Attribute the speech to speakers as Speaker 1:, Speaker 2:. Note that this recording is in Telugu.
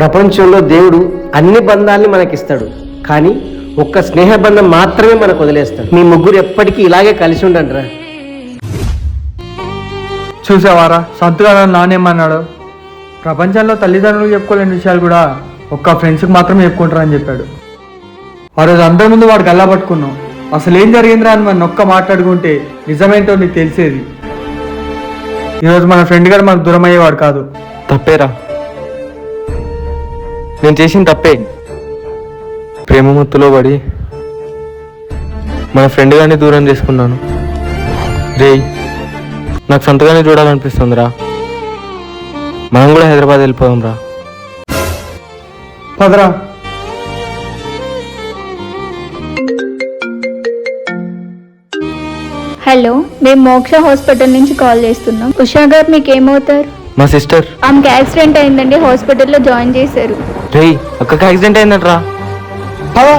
Speaker 1: ప్రపంచంలో దేవుడు అన్ని బంధాలని మనకిస్తాడు, కానీ ఒక్క స్నేహ బంధం మాత్రమే మనకు వదిలేస్తాడు. మీ ముగ్గురు ఎప్పటికీ ఇలాగే కలిసి ఉండండిరా.
Speaker 2: చూసావారా సంతుగా నానేమన్నాడు? ప్రపంచంలో తల్లిదండ్రులు చెప్పుకోలేని విషయాలు కూడా ఒక్క ఫ్రెండ్స్కి మాత్రమే చెప్పుకుంటారని చెప్పాడు. ఆ రోజు అందరి ముందు వాడు గల్లా పట్టుకున్నాం. అసలు ఏం జరిగిందిరా అని మనం ఒక్క మాట్లాడుకుంటే నిజమేంటో నీకు తెలిసేది. ఈరోజు మన ఫ్రెండ్ గారు మనకు దూరం అయ్యేవాడు కాదు.
Speaker 3: తప్పేరా, నేను చేసిన తప్పే. ప్రేమ మత్తులో పడి మన ఫ్రెండ్ గారిని దూరం చేసుకున్నాను. రేయ్, నాకు సొంతగానే చూడాలనిపిస్తుందిరా. మనం కూడా హైదరాబాద్ వెళ్ళిపోదాం రా.
Speaker 2: పదరా.
Speaker 4: హలో, మేము మోక్ష హాస్పిటల్ నుంచి కాల్ చేస్తున్నాం. ఉషా గారు మీకు ఏమవుతారు?
Speaker 3: మా సిస్టర్.
Speaker 4: ఆమెకి యాక్సిడెంట్ అయిందండి, హాస్పిటల్లో జాయిన్ చేశారు.
Speaker 3: రేయ్, అక్కకి యాక్సిడెంట్ అయిందట్రా.
Speaker 2: పద.